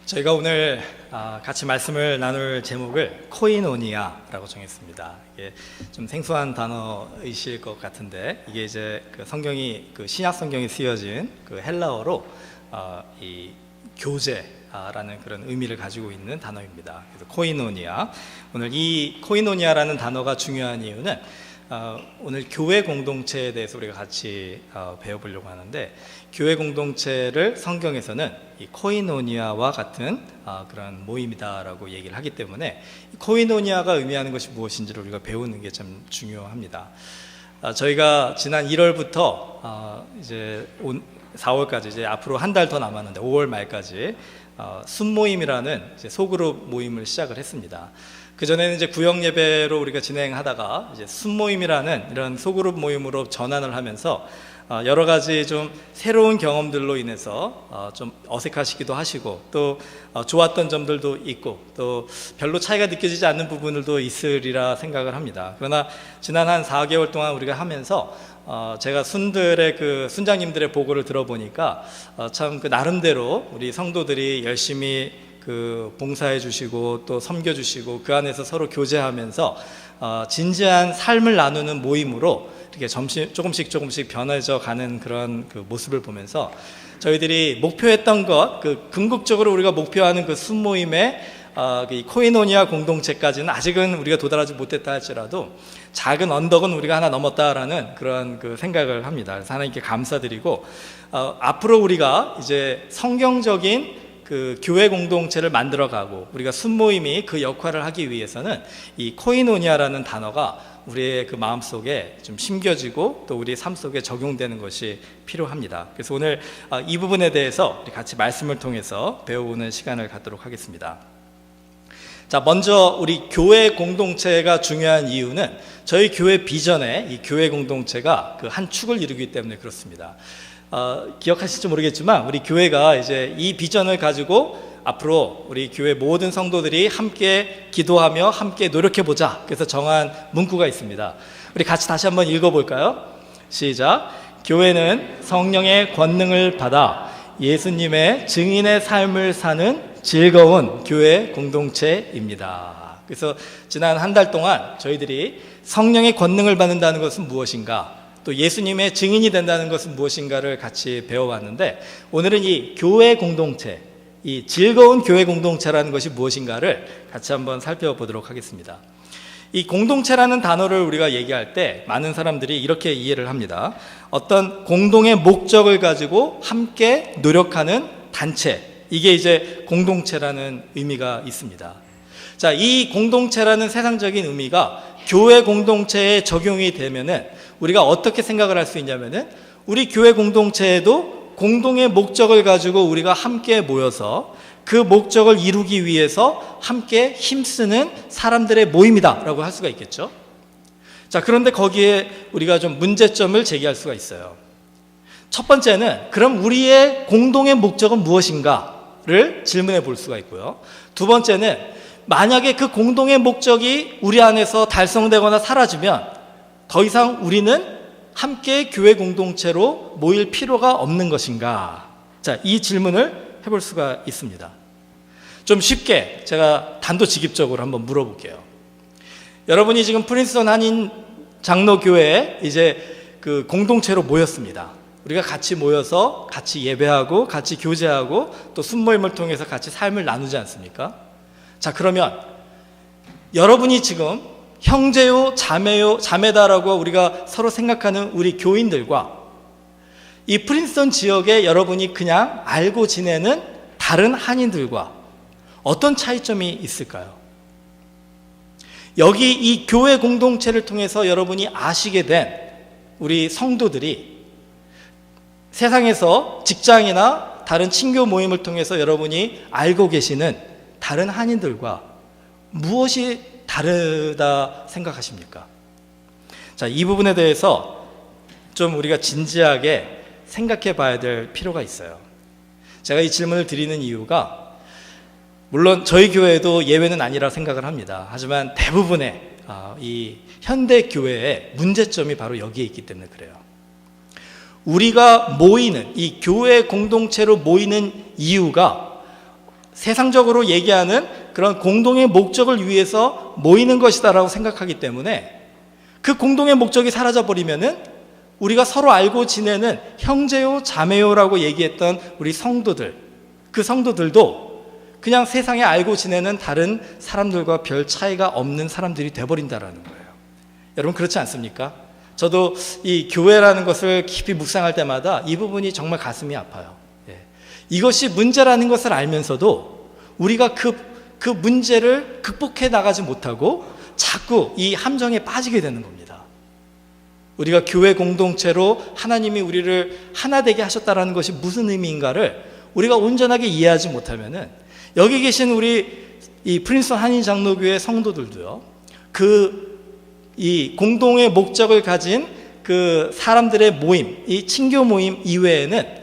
저희가 오늘 같이 말씀을 나눌 제목을 코이노니아라고 정했습니다. 이게 좀 생소한 단어이실 것 같은데, 이게 이제 그 성경이 신약 성경이 쓰여진 그 헬라어로 이 교제라는 그런 의미를 가지고 있는 단어입니다. 그래서 코이노니아. 오늘 이 코이노니아라는 단어가 중요한 이유는 오늘 교회 공동체에 대해서 우리가 같이 배워보려고 하는데, 교회 공동체를 성경에서는 이 코이노니아와 같은 그런 모임이다라고 얘기를 하기 때문에 코이노니아가 의미하는 것이 무엇인지를 우리가 배우는 게 참 중요합니다. 저희가 지난 1월부터 이제 4월까지 이제 앞으로 한 달 더 남았는데 5월 말까지 순모임이라는 이제 소그룹 모임을 시작을 했습니다. 그전에는 이제 구역 예배로 우리가 진행하다가 이제 순모임이라는 이런 소그룹 모임으로 전환을 하면서 여러 가지 좀 새로운 경험들로 인해서 좀 어색하시기도 하시고, 또 좋았던 점들도 있고, 또 별로 차이가 느껴지지 않는 부분들도 있으리라 생각을 합니다. 그러나 지난 한 4개월 동안 우리가 하면서 제가 순들의 순장님들의 보고를 들어보니까 참 나름대로 우리 성도들이 열심히 봉사해 주시고 또 섬겨 주시고 그 안에서 서로 교제하면서 진지한 삶을 나누는 모임으로 이렇게 조금씩 변해져 가는 그런 모습을 보면서 저희들이 목표했던 것, 궁극적으로 우리가 목표하는 순모임의 이 코이노니아 공동체까지는 아직은 우리가 도달하지 못했다 할지라도 작은 언덕은 우리가 하나 넘었다라는 그런 생각을 합니다. 그래서 하나님께 감사드리고, 앞으로 우리가 이제 성경적인 교회 공동체를 만들어가고 우리가 순모임이 그 역할을 하기 위해서는 이 코이노니아라는 단어가 우리의 마음속에 좀 심겨지고 또 우리의 삶 속에 적용되는 것이 필요합니다. 그래서 오늘 이 부분에 대해서 우리 같이 말씀을 통해서 배워보는 시간을 갖도록 하겠습니다. 자, 먼저 우리 교회 공동체가 중요한 이유는 저희 교회 비전에 이 교회 공동체가 한 축을 이루기 때문에 그렇습니다. 기억하실지 모르겠지만 우리 교회가 이제 이 비전을 가지고 앞으로 우리 교회 모든 성도들이 함께 기도하며 함께 노력해보자, 그래서 정한 문구가 있습니다. 우리 같이 다시 한번 읽어볼까요? 시작. 교회는 성령의 권능을 받아 예수님의 증인의 삶을 사는 즐거운 교회 공동체입니다. 그래서 지난 한 달 동안 저희들이 성령의 권능을 받는다는 것은 무엇인가, 또 예수님의 증인이 된다는 것은 무엇인가를 같이 배워왔는데, 오늘은 이 교회 공동체, 이 즐거운 교회 공동체라는 것이 무엇인가를 같이 한번 살펴보도록 하겠습니다. 이 공동체라는 단어를 우리가 얘기할 때 많은 사람들이 이렇게 이해를 합니다. 어떤 공동의 목적을 가지고 함께 노력하는 단체, 이게 이제 공동체라는 의미가 있습니다. 자, 이 공동체라는 세상적인 의미가 교회 공동체에 적용이 되면은 우리가 어떻게 생각을 할 수 있냐면은, 우리 교회 공동체에도 공동의 목적을 가지고 우리가 함께 모여서 그 목적을 이루기 위해서 함께 힘쓰는 사람들의 모임이다라고 할 수가 있겠죠. 자, 그런데 거기에 우리가 좀 문제점을 제기할 수가 있어요. 첫 번째는, 그럼 우리의 공동의 목적은 무엇인가를 질문해 볼 수가 있고요. 두 번째는, 만약에 그 공동의 목적이 우리 안에서 달성되거나 사라지면 더 이상 우리는 함께 교회 공동체로 모일 필요가 없는 것인가? 자, 이 질문을 해볼 수가 있습니다. 좀 쉽게 제가 단도직입적으로 한번 물어볼게요. 여러분이 지금 프린스턴 한인 장로교회에 이제 공동체로 모였습니다. 우리가 같이 모여서 같이 예배하고 같이 교제하고 또 순모임을 통해서 같이 삶을 나누지 않습니까? 자, 그러면 여러분이 지금 형제요, 자매요, 자매다라고 우리가 서로 생각하는 우리 교인들과 이 프린스턴 지역에 여러분이 그냥 알고 지내는 다른 한인들과 어떤 차이점이 있을까요? 여기 이 교회 공동체를 통해서 여러분이 아시게 된 우리 성도들이 세상에서 직장이나 다른 친교 모임을 통해서 여러분이 알고 계시는 다른 한인들과 무엇이 다르다 생각하십니까? 자, 이 부분에 대해서 좀 우리가 진지하게 생각해 봐야 될 필요가 있어요. 제가 이 질문을 드리는 이유가, 물론 저희 교회도 예외는 아니라 생각을 합니다. 하지만 대부분의 이 현대 교회의 문제점이 바로 여기에 있기 때문에 그래요. 우리가 모이는 이 교회 공동체로 모이는 이유가 세상적으로 얘기하는 그런 공동의 목적을 위해서 모이는 것이다라고 생각하기 때문에 그 공동의 목적이 사라져버리면은 우리가 서로 알고 지내는 형제요 자매요라고 얘기했던 우리 성도들, 그 성도들도 그냥 세상에 알고 지내는 다른 사람들과 별 차이가 없는 사람들이 돼버린다라는 거예요. 여러분 그렇지 않습니까? 저도 이 교회라는 것을 깊이 묵상할 때마다 이 부분이 정말 가슴이 아파요. 이것이 문제라는 것을 알면서도 우리가 그 문제를 극복해 나가지 못하고 자꾸 이 함정에 빠지게 되는 겁니다. 우리가 교회 공동체로 하나님이 우리를 하나 되게 하셨다는 것이 무슨 의미인가를 우리가 온전하게 이해하지 못하면은 여기 계신 우리 이 프린스턴 한인 장로교회 성도들도요, 이 공동의 목적을 가진 그 사람들의 모임, 이 친교 모임 이외에는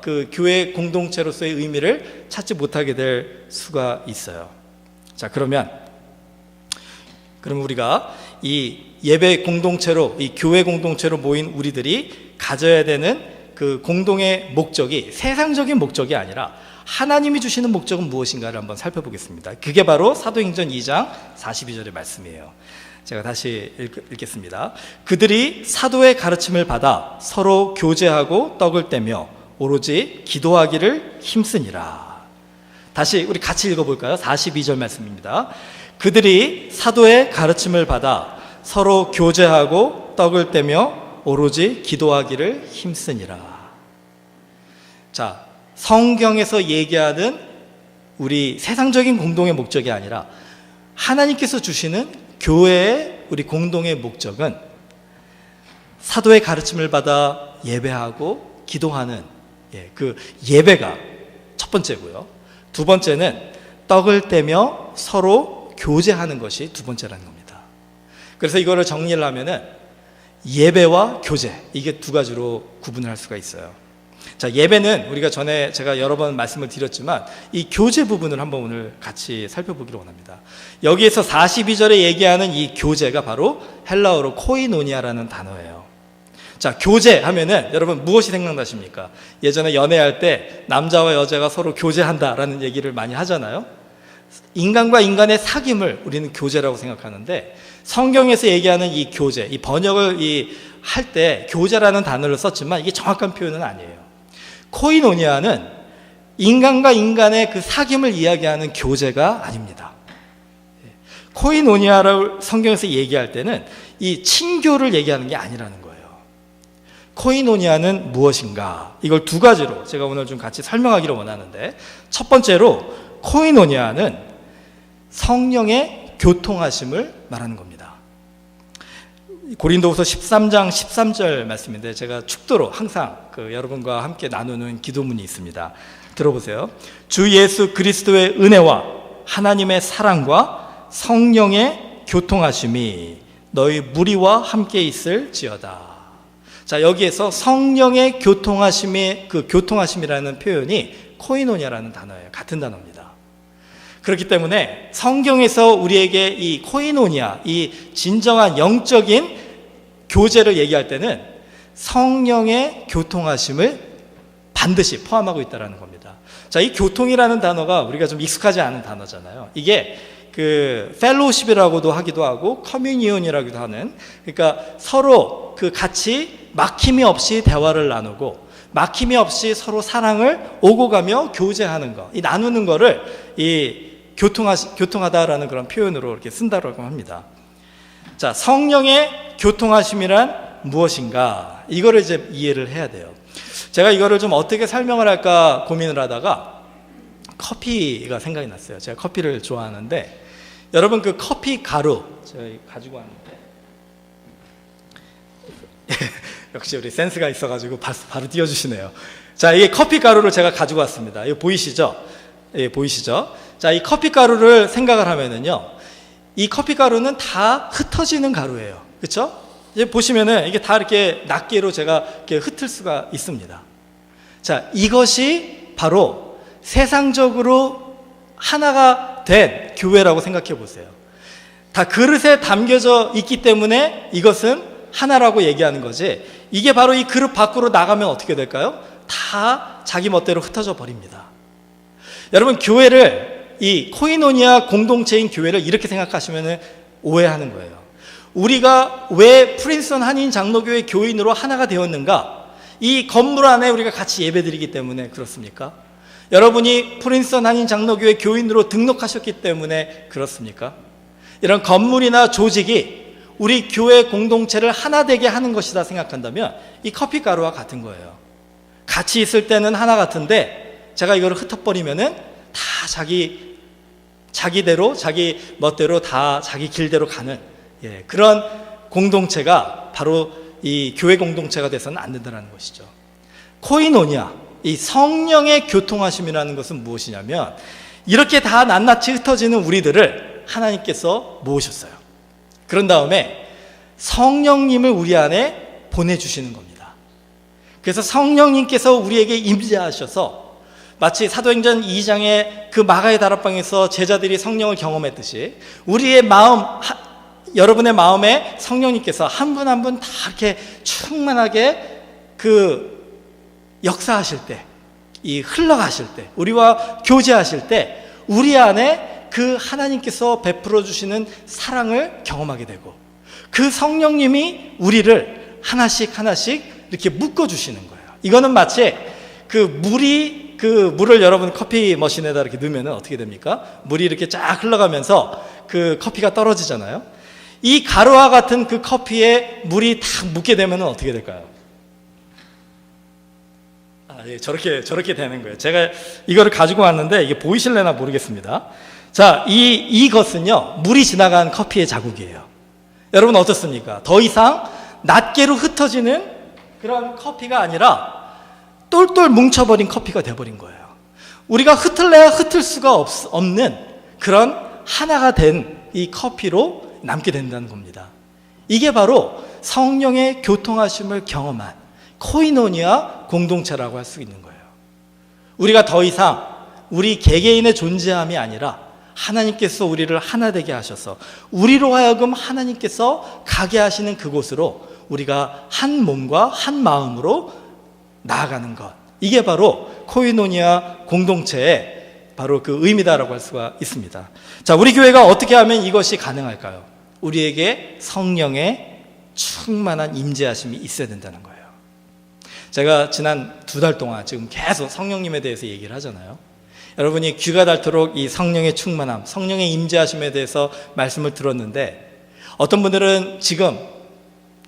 그 교회 공동체로서의 의미를 찾지 못하게 될 수가 있어요. 자, 그럼 우리가 이 예배 공동체로, 이 교회 공동체로 모인 우리들이 가져야 되는 그 공동의 목적이 세상적인 목적이 아니라 하나님이 주시는 목적은 무엇인가를 한번 살펴보겠습니다. 그게 바로 사도행전 2장 42절의 말씀이에요. 제가 다시 읽겠습니다. 그들이 사도의 가르침을 받아 서로 교제하고 떡을 떼며 오로지 기도하기를 힘쓰니라. 다시 우리 같이 읽어볼까요? 42절 말씀입니다. 그들이 사도의 가르침을 받아 서로 교제하고 떡을 떼며 오로지 기도하기를 힘쓰니라. 자, 성경에서 얘기하는 우리 세상적인 공동의 목적이 아니라 하나님께서 주시는 교회의 우리 공동의 목적은 사도의 가르침을 받아 예배하고 기도하는 그 예배가 첫 번째고요. 두 번째는 떡을 떼며 서로 교제하는 것이 두 번째라는 겁니다. 그래서 이거를 정리를 하면은 예배와 교제, 이게 두 가지로 구분을 할 수가 있어요. 자, 예배는 우리가 전에 제가 여러 번 말씀을 드렸지만 이 교제 부분을 한번 오늘 같이 살펴보기를 원합니다. 여기에서 42절에 얘기하는 이 교제가 바로 헬라어로 코이노니아라는 단어예요. 자, 교제 하면은 여러분 무엇이 생각나십니까? 예전에 연애할 때 남자와 여자가 서로 교제한다라는 얘기를 많이 하잖아요. 인간과 인간의 사귐을 우리는 교제라고 생각하는데 성경에서 얘기하는 이 교제, 이 번역을 할 때 교제라는 단어를 썼지만 이게 정확한 표현은 아니에요. 코이노니아는 인간과 인간의 그 사귐을 이야기하는 교제가 아닙니다. 코이노니아를 성경에서 얘기할 때는 이 친교를 얘기하는 게 아니라는 거예요. 코이노니아는 무엇인가? 이걸 두 가지로 제가 오늘 좀 같이 설명하기를 원하는데, 첫 번째로 코이노니아는 성령의 교통하심을 말하는 겁니다. 고린도후서 13장 13절 말씀인데 제가 축도로 항상 여러분과 함께 나누는 기도문이 있습니다. 들어보세요. 주 예수 그리스도의 은혜와 하나님의 사랑과 성령의 교통하심이 너희 무리와 함께 있을지어다. 자, 여기에서 성령의 교통하심이라는 표현이 코이노니아라는 단어예요. 같은 단어입니다. 그렇기 때문에 성경에서 우리에게 이 코이노니아, 이 진정한 영적인 교제를 얘기할 때는 성령의 교통하심을 반드시 포함하고 있다는 겁니다. 자, 이 교통이라는 단어가 우리가 좀 익숙하지 않은 단어잖아요. 이게 펠로우십이라고도 하기도 하고 커뮤니온이라고도 하는, 그러니까 서로 같이 막힘이 없이 대화를 나누고 막힘이 없이 서로 사랑을 오고 가며 교제하는 것, 이 나누는 거를 교통하다라는 그런 표현으로 이렇게 쓴다고 합니다. 자, 성령의 교통하심이란 무엇인가? 이거를 이제 이해를 해야 돼요. 제가 이거를 좀 어떻게 설명을 할까 고민을 하다가 커피가 생각이 났어요. 제가 커피를 좋아하는데, 여러분 그 커피 가루 제가 가지고 왔는데 역시 우리 센스가 있어가지고 바로 띄워주시네요. 자, 이게 커피 가루를 제가 가지고 왔습니다. 이거 보이시죠? 예, 보이시죠? 자, 이 커피 가루를 생각을 하면은요, 이 커피 가루는 다 흩어지는 가루예요. 그렇죠? 이제 보시면은 이게 다 이렇게 낱개로 제가 이렇게 흩을 수가 있습니다. 자, 이것이 바로 세상적으로 하나가 된 교회라고 생각해 보세요. 다 그릇에 담겨져 있기 때문에 이것은 하나라고 얘기하는 거지, 이게 바로 이 그릇 밖으로 나가면 어떻게 될까요? 다 자기 멋대로 흩어져 버립니다. 여러분, 교회를, 이 코이노니아 공동체인 교회를 이렇게 생각하시면 오해하는 거예요. 우리가 왜 프린스턴 한인 장로교회 교인으로 하나가 되었는가? 이 건물 안에 우리가 같이 예배드리기 때문에 그렇습니까? 여러분이 프린스턴 한인 장로교회 교인으로 등록하셨기 때문에 그렇습니까? 이런 건물이나 조직이 우리 교회 공동체를 하나 되게 하는 것이다 생각한다면 이 커피 가루와 같은 거예요. 같이 있을 때는 하나 같은데 제가 이거를 흩어버리면은 다 자기대로, 자기 멋대로 다 자기 길대로 가는, 그런 공동체가 바로 이 교회 공동체가 돼서는 안 된다는 것이죠. 코이노니아, 이 성령의 교통하심이라는 것은 무엇이냐면 이렇게 다 낱낱이 흩어지는 우리들을 하나님께서 모으셨어요. 그런 다음에 성령님을 우리 안에 보내주시는 겁니다. 그래서 성령님께서 우리에게 임재하셔서 마치 사도행전 2장의 그 마가의 다락방에서 제자들이 성령을 경험했듯이 우리의 마음, 여러분의 마음에 성령님께서 한 분 한 분 다 이렇게 충만하게 그 역사하실 때, 이 흘러가실 때, 우리와 교제하실 때 우리 안에 그 하나님께서 베풀어 주시는 사랑을 경험하게 되고 그 성령님이 우리를 하나씩 하나씩 이렇게 묶어 주시는 거예요. 이거는 마치 그 물을 여러분 커피 머신에다 이렇게 넣으면 어떻게 됩니까? 물이 이렇게 쫙 흘러가면서 그 커피가 떨어지잖아요. 이 가루와 같은 그 커피에 물이 탁 묻게 되면 어떻게 될까요? 저렇게 되는 거예요. 제가 이거를 가지고 왔는데 이게 보이실래나 모르겠습니다. 자, 이것은요, 물이 지나간 커피의 자국이에요. 여러분 어떻습니까? 더 이상 낱개로 흩어지는 그런 커피가 아니라 똘똘 뭉쳐버린 커피가 돼버린 거예요. 우리가 흩을래야 흩을 수가 없는 그런 하나가 된 이 커피로 남게 된다는 겁니다. 이게 바로 성령의 교통하심을 경험한 코이노니아 공동체라고 할 수 있는 거예요. 우리가 더 이상 우리 개개인의 존재함이 아니라 하나님께서 우리를 하나 되게 하셔서 우리로 하여금 하나님께서 가게 하시는 그곳으로 우리가 한 몸과 한 마음으로 나아가는 것, 이게 바로 코이노니아 공동체의 바로 그 의미다라고 할 수가 있습니다. 자, 우리 교회가 어떻게 하면 이것이 가능할까요? 우리에게 성령의 충만한 임재하심이 있어야 된다는 거예요. 제가 지난 2달 동안 지금 계속 성령님에 대해서 얘기를 하잖아요. 여러분이 귀가 닳도록 이 성령의 충만함, 성령의 임재하심에 대해서 말씀을 들었는데 어떤 분들은 지금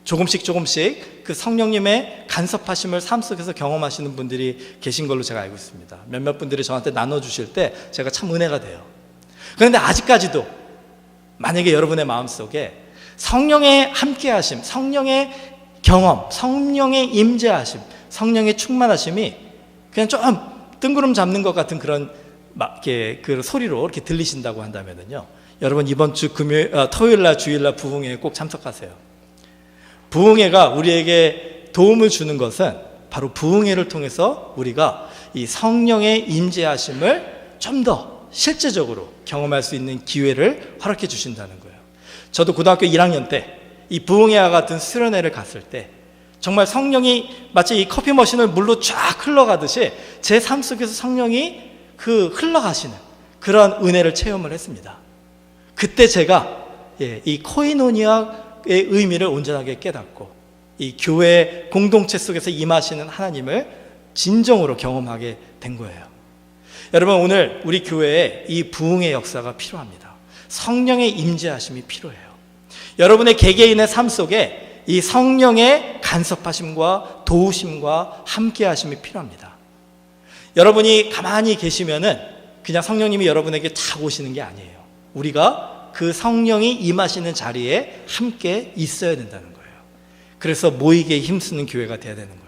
조금씩 그 성령님의 간섭하심을 삶 속에서 경험하시는 분들이 계신 걸로 제가 알고 있습니다. 몇몇 분들이 저한테 나눠주실 때 제가 참 은혜가 돼요. 그런데 아직까지도 만약에 여러분의 마음속에 성령의 함께하심, 성령의 경험, 성령의 임재하심, 성령의 충만하심이 그냥 좀 뜬구름 잡는 것 같은 그런 그 소리로 이렇게 들리신다고 한다면요, 여러분 이번 주 토요일날 주일날 부흥회에 꼭 참석하세요. 부흥회가 우리에게 도움을 주는 것은 바로 부흥회를 통해서 우리가 이 성령의 임재하심을 좀 더 실제적으로 경험할 수 있는 기회를 허락해 주신다는 거예요. 저도 고등학교 1학년 때 이 부흥회와 같은 수련회를 갔을 때 정말 성령이 마치 이 커피 머신을 물로 쫙 흘러가듯이 제 삶 속에서 성령이 그 흘러가시는 그런 은혜를 체험을 했습니다. 그때 제가 이 코이노니아의 의미를 온전하게 깨닫고 이 교회 공동체 속에서 임하시는 하나님을 진정으로 경험하게 된 거예요. 여러분, 오늘 우리 교회에 이 부흥의 역사가 필요합니다. 성령의 임재하심이 필요해요. 여러분의 개개인의 삶 속에 이 성령의 간섭하심과 도우심과 함께하심이 필요합니다. 여러분이 가만히 계시면은 그냥 성령님이 여러분에게 탁 오시는 게 아니에요. 우리가 그 성령이 임하시는 자리에 함께 있어야 된다는 거예요. 그래서 모이게 힘쓰는 교회가 돼야 되는 거예요.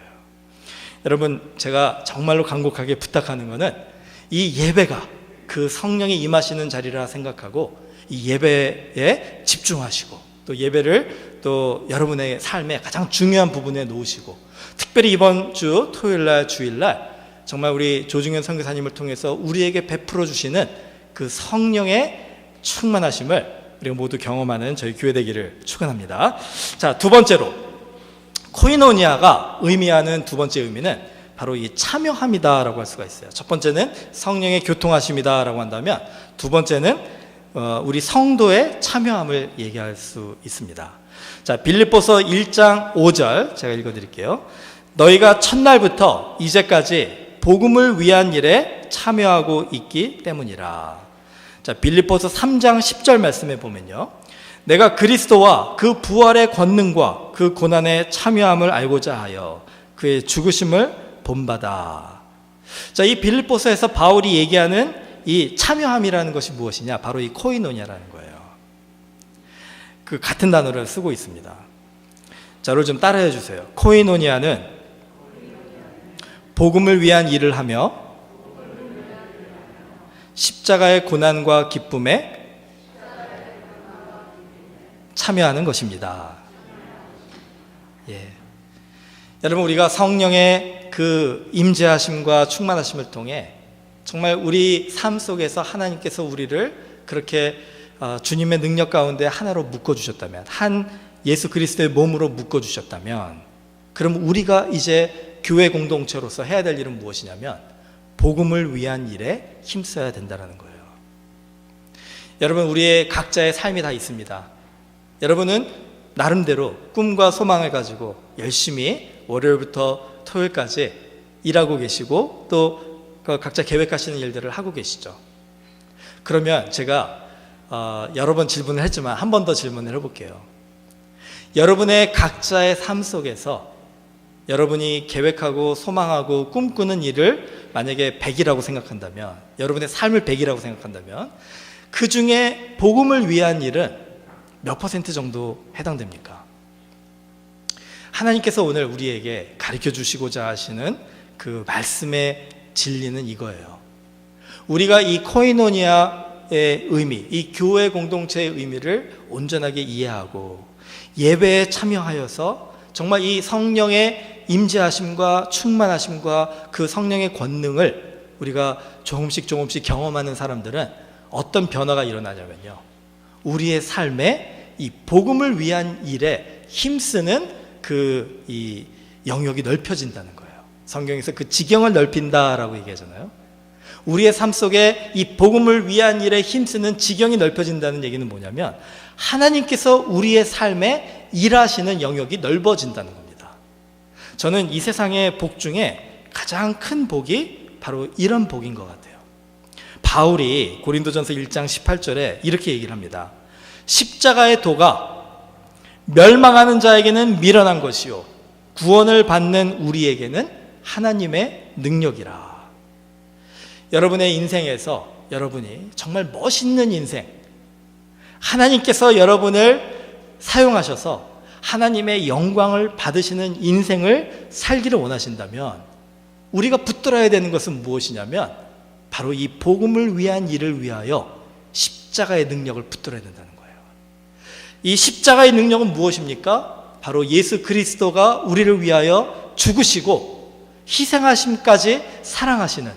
여러분, 제가 정말로 간곡하게 부탁하는 거는 이 예배가 그 성령이 임하시는 자리라 생각하고 이 예배에 집중하시고 또 예배를 또 여러분의 삶의 가장 중요한 부분에 놓으시고, 특별히 이번 주 토요일날 주일날 정말 우리 조중현 선교사님을 통해서 우리에게 베풀어 주시는 그 성령의 충만하심을 우리가 모두 경험하는 저희 교회 되기를 축원합니다. 자, 두 번째로 코이노니아가 의미하는 두 번째 의미는 바로 바로 이 참여함이다라고 할 수가 있어요. 첫 번째는 성령의 교통하심이다라고 한다면, 두 번째는 우리 성도의 참여함을 얘기할 수 있습니다. 자, 빌립보서 1장 5절 제가 읽어드릴게요. 너희가 첫날부터 이제까지 복음을 위한 일에 참여하고 있기 때문이라. 자, 빌립보서 3장 10절 말씀에 보면요, 내가 그리스도와 그 부활의 권능과 그 고난에 참여함을 알고자 하여 그의 죽으심을 본받아. 자, 이 빌립보서에서 바울이 얘기하는 이 참여함이라는 것이 무엇이냐? 바로 이 코이노니아라는 거예요. 그 같은 단어를 쓰고 있습니다. 자, 이걸 좀 따라해 주세요. 코이노니아는 복음을 위한 일을 하며 십자가의 고난과 기쁨에 참여하는 것입니다. 예. 여러분, 우리가 성령의 그 임재하심과 충만하심을 통해 정말 우리 삶 속에서 하나님께서 우리를 그렇게 주님의 능력 가운데 하나로 묶어주셨다면, 한 예수 그리스도의 몸으로 묶어주셨다면, 그럼 우리가 이제 교회 공동체로서 해야 될 일은 무엇이냐면 복음을 위한 일에 힘써야 된다는 거예요. 여러분, 우리의 각자의 삶이 다 있습니다. 여러분은 나름대로 꿈과 소망을 가지고 열심히 월요일부터 토요일까지 일하고 계시고 또 각자 계획하시는 일들을 하고 계시죠. 그러면 제가 여러 번 질문을 했지만 한 번 더 질문을 해볼게요. 여러분의 각자의 삶 속에서 여러분이 계획하고 소망하고 꿈꾸는 일을 만약에 100이라고 생각한다면, 여러분의 삶을 100이라고 생각한다면 그 중에 복음을 위한 일은 몇 퍼센트 정도 해당됩니까? 하나님께서 오늘 우리에게 가르쳐 주시고자 하시는 그 말씀의 진리는 이거예요. 우리가 이 코이노니아의 의미, 이 교회 공동체의 의미를 온전하게 이해하고 예배에 참여하여서 정말 이 성령의 임재하심과 충만하심과 그 성령의 권능을 우리가 조금씩 경험하는 사람들은 어떤 변화가 일어나냐면요, 우리의 삶에 이 복음을 위한 일에 힘쓰는 그 이 영역이 넓혀진다는 거예요. 성경에서 그 지경을 넓힌다라고 얘기하잖아요. 우리의 삶 속에 이 복음을 위한 일에 힘쓰는 지경이 넓혀진다는 얘기는 뭐냐면 하나님께서 우리의 삶에 일하시는 영역이 넓어진다는 겁니다. 저는 이 세상의 복 중에 가장 큰 복이 바로 이런 복인 것 같아요. 바울이 고린도전서 1장 18절에 이렇게 얘기를 합니다. 십자가의 도가 멸망하는 자에게는 미련한 것이요 구원을 받는 우리에게는 하나님의 능력이라. 여러분의 인생에서 여러분이 정말 멋있는 인생, 하나님께서 여러분을 사용하셔서 하나님의 영광을 받으시는 인생을 살기를 원하신다면 우리가 붙들어야 되는 것은 무엇이냐면 바로 이 복음을 위한 일을 위하여 십자가의 능력을 붙들어야 된다는 거예요. 이 십자가의 능력은 무엇입니까? 바로 예수 그리스도가 우리를 위하여 죽으시고 희생하심까지 사랑하시는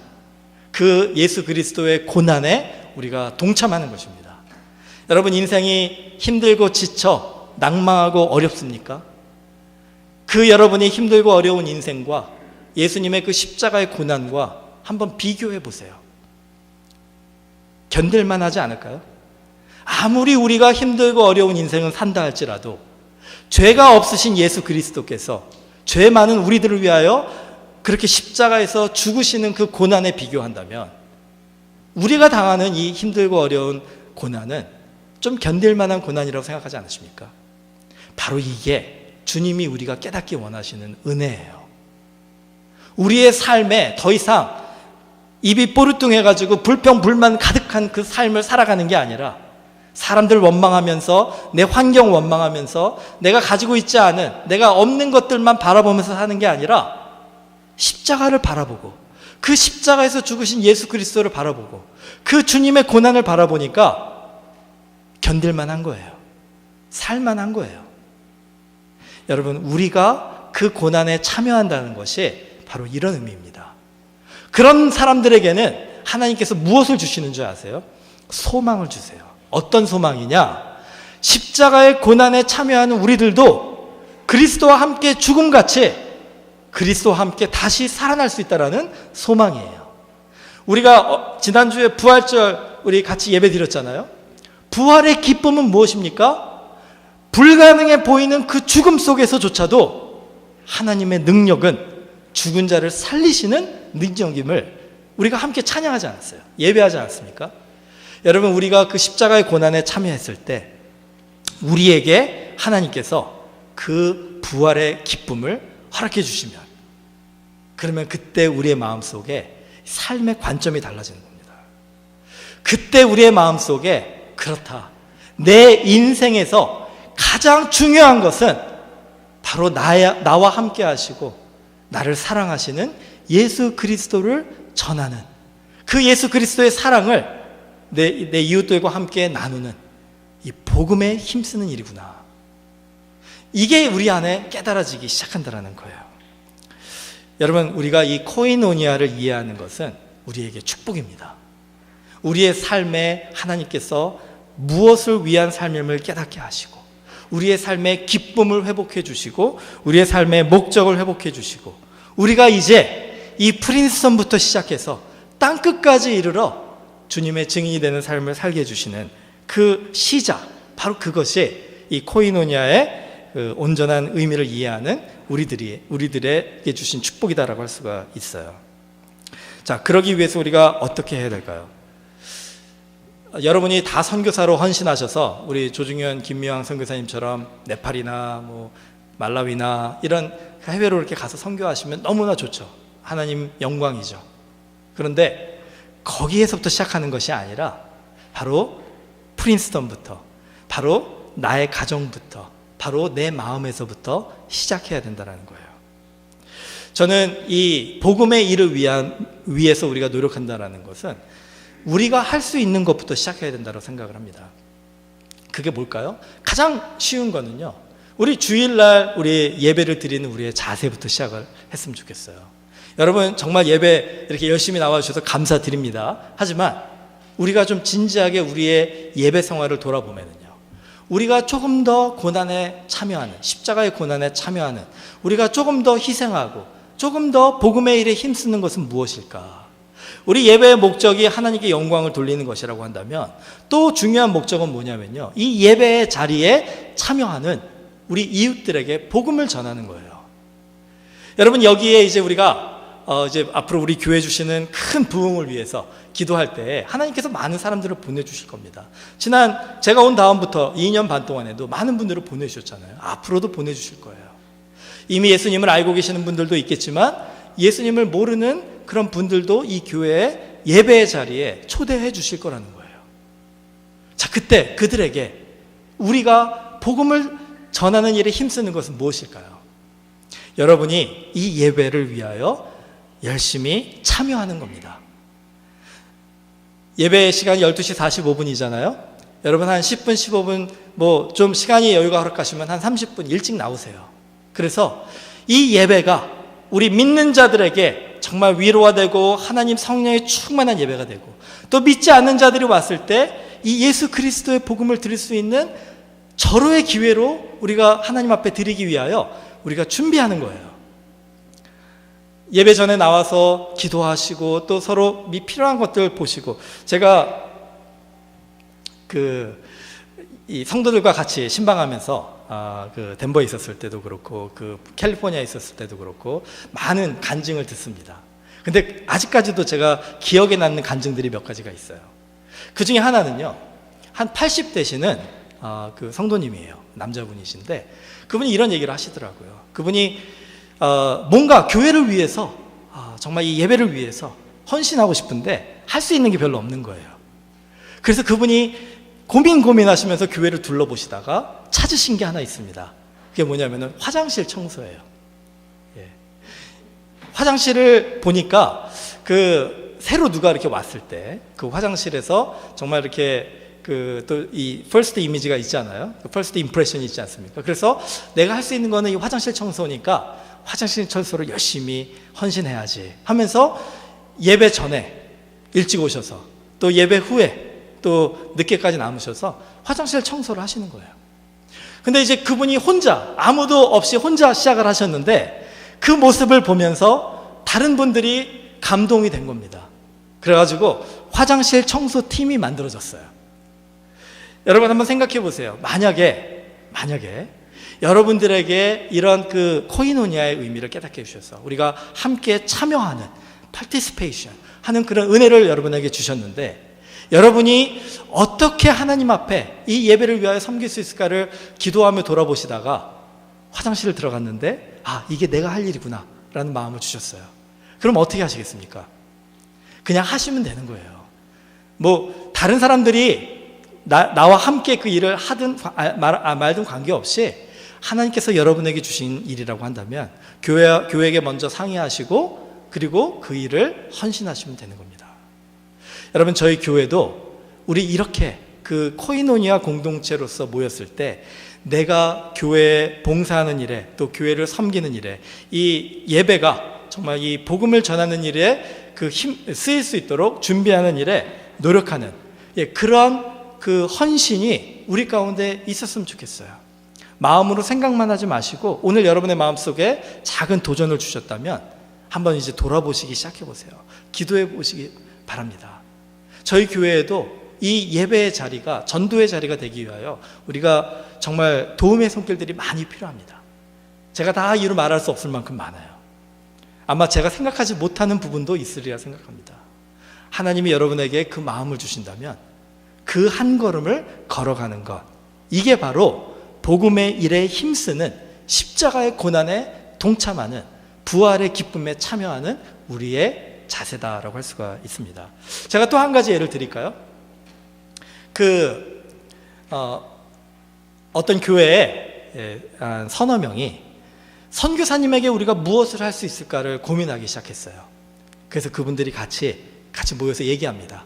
그 예수 그리스도의 고난에 우리가 동참하는 것입니다. 여러분, 인생이 힘들고 지쳐 낭망하고 어렵습니까? 그 여러분이 힘들고 어려운 인생과 예수님의 그 십자가의 고난과 한번 비교해 보세요. 견딜만 하지 않을까요? 아무리 우리가 힘들고 어려운 인생을 산다 할지라도 죄가 없으신 예수 그리스도께서 죄 많은 우리들을 위하여 그렇게 십자가에서 죽으시는 그 고난에 비교한다면 우리가 당하는 이 힘들고 어려운 고난은 좀 견딜 만한 고난이라고 생각하지 않으십니까? 바로 이게 주님이 우리가 깨닫기 원하시는 은혜예요. 우리의 삶에 더 이상 입이 뽀르뚱해가지고 불평불만 가득한 그 삶을 살아가는 게 아니라 사람들 원망하면서 내 환경 원망하면서 내가 가지고 있지 않은 내가 없는 것들만 바라보면서 사는 게 아니라 십자가를 바라보고 그 십자가에서 죽으신 예수 그리스도를 바라보고 그 주님의 고난을 바라보니까 견딜만한 거예요. 살만한 거예요. 여러분, 우리가 그 고난에 참여한다는 것이 바로 이런 의미입니다. 그런 사람들에게는 하나님께서 무엇을 주시는 줄 아세요? 소망을 주세요. 어떤 소망이냐? 십자가의 고난에 참여하는 우리들도 그리스도와 함께 죽음같이 그리스도와 함께 다시 살아날 수 있다는 소망이에요. 우리가 지난주에 부활절 우리 같이 예배 드렸잖아요. 부활의 기쁨은 무엇입니까? 불가능해 보이는 그 죽음 속에서조차도 하나님의 능력은 죽은 자를 살리시는 능력임을 우리가 함께 찬양하지 않았어요? 예배하지 않았습니까? 여러분, 우리가 그 십자가의 고난에 참여했을 때 우리에게 하나님께서 그 부활의 기쁨을 허락해 주시면, 그러면 그때 우리의 마음속에 삶의 관점이 달라지는 겁니다. 그때 우리의 마음속에, 그렇다, 내 인생에서 가장 중요한 것은 바로 나와 함께 하시고 나를 사랑하시는 예수 그리스도를 전하는, 그 예수 그리스도의 사랑을 내 이웃들과 함께 나누는 이 복음에 힘쓰는 일이구나. 이게 우리 안에 깨달아지기 시작한다는 거예요. 여러분, 우리가 이 코이노니아를 이해하는 것은 우리에게 축복입니다. 우리의 삶에 하나님께서 무엇을 위한 삶임을 깨닫게 하시고, 우리의 삶의 기쁨을 회복해 주시고, 우리의 삶의 목적을 회복해 주시고, 우리가 이제 이 프린스턴부터 시작해서 땅끝까지 이르러 주님의 증인이 되는 삶을 살게 해주시는 그 시작, 바로 그것이 이 코이노니아의 그 온전한 의미를 이해하는 우리들에게 주신 축복이다라고 할 수가 있어요. 자, 그러기 위해서 우리가 어떻게 해야 될까요? 여러분이 다 선교사로 헌신하셔서 우리 조중현, 김미왕 선교사님처럼 네팔이나 뭐 말라위나 이런 해외로 이렇게 가서 선교하시면 너무나 좋죠. 하나님 영광이죠. 그런데 거기에서부터 시작하는 것이 아니라 바로 프린스턴부터, 바로 나의 가정부터, 바로 내 마음에서부터 시작해야 된다는 거예요. 저는 이 복음의 일을 위해서 우리가 노력한다는 것은 우리가 할 수 있는 것부터 시작해야 된다고 생각을 합니다. 그게 뭘까요? 가장 쉬운 거는요, 우리 주일날 우리 예배를 드리는 우리의 자세부터 시작을 했으면 좋겠어요. 여러분, 정말 예배 이렇게 열심히 나와주셔서 감사드립니다. 하지만 우리가 좀 진지하게 우리의 예배 생활을 돌아보면요, 우리가 조금 더 고난에 참여하는, 십자가의 고난에 참여하는, 우리가 조금 더 희생하고 조금 더 복음의 일에 힘쓰는 것은 무엇일까? 우리 예배의 목적이 하나님께 영광을 돌리는 것이라고 한다면 또 중요한 목적은 뭐냐면요, 이 예배의 자리에 참여하는 우리 이웃들에게 복음을 전하는 거예요. 여러분, 여기에 이제 우리가 이제 앞으로 우리 교회 주시는 큰 부흥을 위해서 기도할 때 하나님께서 많은 사람들을 보내주실 겁니다. 제가 온 다음부터 2년 반 동안에도 많은 분들을 보내주셨잖아요. 앞으로도 보내주실 거예요. 이미 예수님을 알고 계시는 분들도 있겠지만 예수님을 모르는 그런 분들도 이 교회의 예배의 자리에 초대해 주실 거라는 거예요. 자, 그때 그들에게 우리가 복음을 전하는 일에 힘쓰는 것은 무엇일까요? 여러분이 이 예배를 위하여 열심히 참여하는 겁니다. 예배 시간이 12시 45분이잖아요. 여러분, 한 10분, 15분, 뭐 좀 시간이 여유가 허락하시면 한 30분 일찍 나오세요. 그래서 이 예배가 우리 믿는 자들에게 정말 위로가 되고 하나님 성령의 충만한 예배가 되고, 또 믿지 않는 자들이 왔을 때 이 예수 그리스도의 복음을 들을 수 있는 절호의 기회로 우리가 하나님 앞에 드리기 위하여 우리가 준비하는 거예요. 예배 전에 나와서 기도하시고 또 서로 필요한 것들 보시고, 제가 이 성도들과 같이 신방하면서 덴버에 있었을 때도 그렇고 캘리포니아에 있었을 때도 그렇고 많은 간증을 듣습니다. 근데 아직까지도 제가 기억에 남는 간증들이 몇 가지가 있어요. 그 중에 하나는요, 한 80대시는 그 성도님이에요. 남자분이신데 그분이 이런 얘기를 하시더라고요. 그분이 뭔가 교회를 위해서, 정말 이 예배를 위해서 헌신하고 싶은데 할 수 있는 게 별로 없는 거예요. 그래서 그분이 고민하시면서 교회를 둘러보시다가 찾으신 게 하나 있습니다. 그게 뭐냐면은 화장실 청소예요. 예. 화장실을 보니까 새로 누가 이렇게 왔을 때 그 화장실에서 정말 이렇게 또 이 퍼스트 이미지가 있잖아요. 퍼스트 임프레션이 있지 않습니까? 그래서 내가 할 수 있는 거는 이 화장실 청소니까 화장실 청소를 열심히 헌신해야지 하면서 예배 전에 일찍 오셔서 또 예배 후에 또 늦게까지 남으셔서 화장실 청소를 하시는 거예요. 근데 이제 그분이 혼자, 아무도 없이 혼자 시작을 하셨는데 그 모습을 보면서 다른 분들이 감동이 된 겁니다. 그래가지고 화장실 청소팀이 만들어졌어요. 여러분 한번 생각해 보세요. 만약에 여러분들에게 이런 그 코이노니아의 의미를 깨닫게 해주셔서 우리가 함께 참여하는 participation 하는 그런 은혜를 여러분에게 주셨는데, 여러분이 어떻게 하나님 앞에 이 예배를 위하여 섬길 수 있을까를 기도하며 돌아보시다가 화장실을 들어갔는데 이게 내가 할 일이구나 라는 마음을 주셨어요. 그럼 어떻게 하시겠습니까? 그냥 하시면 되는 거예요. 뭐 다른 사람들이 나와 함께 그 일을 하든 말든 관계없이 하나님께서 여러분에게 주신 일이라고 한다면 교회에게 먼저 상의하시고 그리고 그 일을 헌신하시면 되는 겁니다. 여러분, 저희 교회도 우리 이렇게 그 코이노니아 공동체로서 모였을 때 내가 교회에 봉사하는 일에, 또 교회를 섬기는 일에, 이 예배가 정말 이 복음을 전하는 일에 그 쓰일 수 있도록 준비하는 일에 노력하는 그런 그 헌신이 우리 가운데 있었으면 좋겠어요. 마음으로 생각만 하지 마시고 오늘 여러분의 마음속에 작은 도전을 주셨다면 한번 이제 돌아보시기 시작해 보세요. 기도해 보시기 바랍니다. 저희 교회에도 이 예배의 자리가, 전도의 자리가 되기 위하여 우리가 정말 도움의 손길들이 많이 필요합니다. 제가 다 이루 말할 수 없을 만큼 많아요. 아마 제가 생각하지 못하는 부분도 있으리라 생각합니다. 하나님이 여러분에게 그 마음을 주신다면 그 한 걸음을 걸어가는 것, 이게 바로 복음의 일에 힘쓰는, 십자가의 고난에 동참하는, 부활의 기쁨에 참여하는 우리의 자세다라고 할 수가 있습니다. 제가 또 한 가지 예를 드릴까요? 어떤 교회에 서너 명이 선교사님에게 우리가 무엇을 할 수 있을까를 고민하기 시작했어요. 그래서 그분들이 같이 모여서 얘기합니다.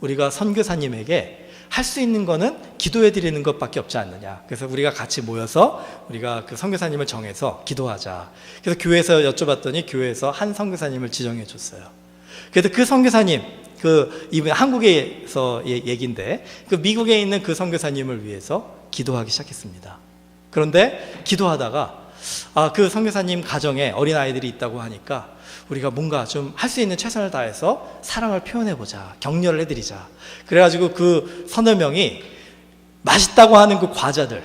우리가 선교사님에게 할 수 있는 거는 기도해 드리는 것밖에 없지 않느냐. 그래서 우리가 같이 모여서 우리가 그 선교사님을 정해서 기도하자. 그래서 교회에서 여쭤봤더니 교회에서 한 선교사님을 지정해 줬어요. 그래서 그 선교사님, 이분 한국에서 얘기인데 그 미국에 있는 그 선교사님을 위해서 기도하기 시작했습니다. 그런데 기도하다가 그 선교사님 가정에 어린아이들이 있다고 하니까 우리가 뭔가 좀 할 수 있는 최선을 다해서 사랑을 표현해보자, 격려를 해드리자. 그래가지고 그 서너 명이 맛있다고 하는 그 과자들을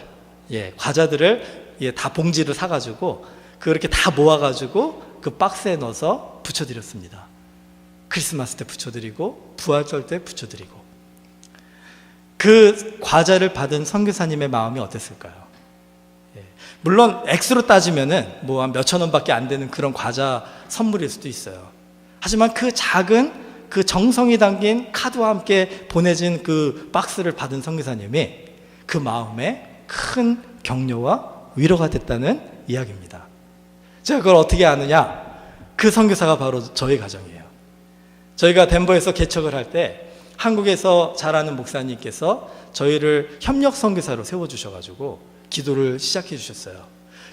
다 봉지를 사가지고 그렇게 다 모아가지고 그 박스에 넣어서 붙여드렸습니다. 크리스마스 때 붙여드리고 부활절 때 붙여드리고. 그 과자를 받은 선교사님의 마음이 어땠을까요? 물론 액수로 따지면은 뭐 한 몇천 원밖에 안 되는 그런 과자 선물일 수도 있어요. 하지만 그 작은 그 정성이 담긴 카드와 함께 보내진 그 박스를 받은 선교사님이 그 마음에 큰 격려와 위로가 됐다는 이야기입니다. 제가 그걸 어떻게 아느냐? 그 선교사가 바로 저희 가정이에요. 저희가 덴버에서 개척을 할 때 한국에서 잘 아는 목사님께서 저희를 협력 선교사로 세워주셔가지고 기도를 시작해 주셨어요.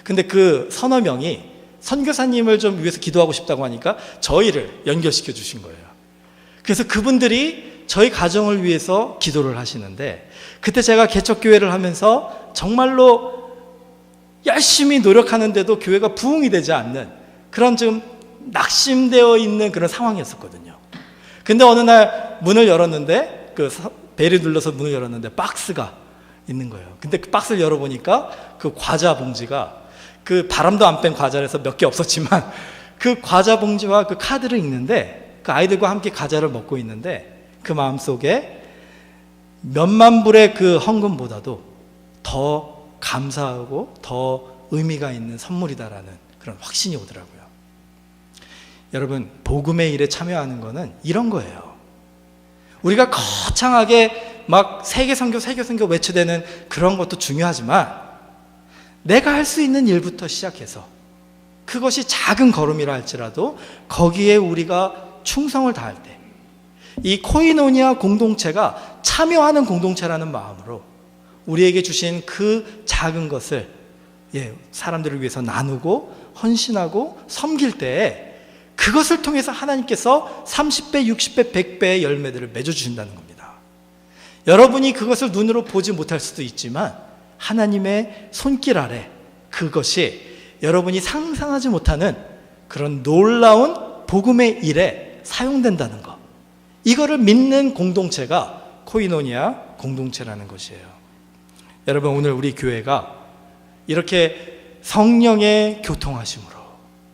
근데 그 서너 명이 선교사님을 좀 위해서 기도하고 싶다고 하니까 저희를 연결시켜 주신 거예요. 그래서 그분들이 저희 가정을 위해서 기도를 하시는데, 그때 제가 개척교회를 하면서 정말로 열심히 노력하는데도 교회가 부흥이 되지 않는 그런 좀 낙심되어 있는 그런 상황이었었거든요. 근데 어느 날 문을 열었는데, 벨을 눌러서 문을 열었는데 박스가 있는 거예요. 근데 그 박스를 열어보니까 그 과자 봉지가, 그 바람도 안 뺀 과자라서 몇 개 없었지만 그 과자 봉지와 그 카드를 읽는데, 그 아이들과 함께 과자를 먹고 있는데 그 마음속에 몇만 불의 그 헌금보다도 더 감사하고 더 의미가 있는 선물이다라는 그런 확신이 오더라고요. 여러분, 복음의 일에 참여하는 거는 이런 거예요. 우리가 거창하게 막 세계선교 외쳐대는 그런 것도 중요하지만 내가 할 수 있는 일부터 시작해서 그것이 작은 걸음이라 할지라도 거기에 우리가 충성을 다할 때 이 코이노니아 공동체가 참여하는 공동체라는 마음으로 우리에게 주신 그 작은 것을 사람들을 위해서 나누고 헌신하고 섬길 때 그것을 통해서 하나님께서 30배, 60배, 100배의 열매들을 맺어주신다는 겁니다. 여러분이 그것을 눈으로 보지 못할 수도 있지만 하나님의 손길 아래 그것이 여러분이 상상하지 못하는 그런 놀라운 복음의 일에 사용된다는 것, 이거를 믿는 공동체가 코이노니아 공동체라는 것이에요. 여러분, 오늘 우리 교회가 이렇게 성령의 교통하심으로,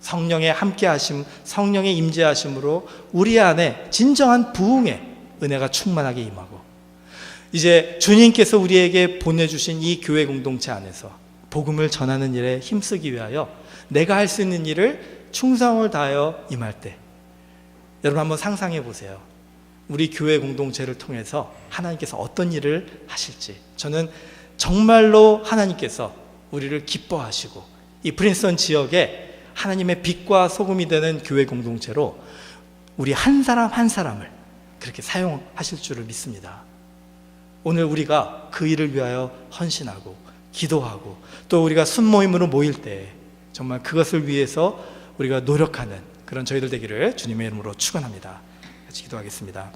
성령의 함께하심, 성령의 임재하심으로 우리 안에 진정한 부흥의 은혜가 충만하게 임하고, 이제 주님께서 우리에게 보내주신 이 교회 공동체 안에서 복음을 전하는 일에 힘쓰기 위하여 내가 할 수 있는 일을 충성을 다하여 임할 때, 여러분 한번 상상해 보세요. 우리 교회 공동체를 통해서 하나님께서 어떤 일을 하실지. 저는 정말로 하나님께서 우리를 기뻐하시고 이 프린스턴 지역에 하나님의 빛과 소금이 되는 교회 공동체로 우리 한 사람 한 사람을 그렇게 사용하실 줄을 믿습니다. 오늘 우리가 그 일을 위하여 헌신하고 기도하고 또 우리가 순모임으로 모일 때 정말 그것을 위해서 우리가 노력하는 그런 저희들 되기를 주님의 이름으로 축원합니다. 같이 기도하겠습니다.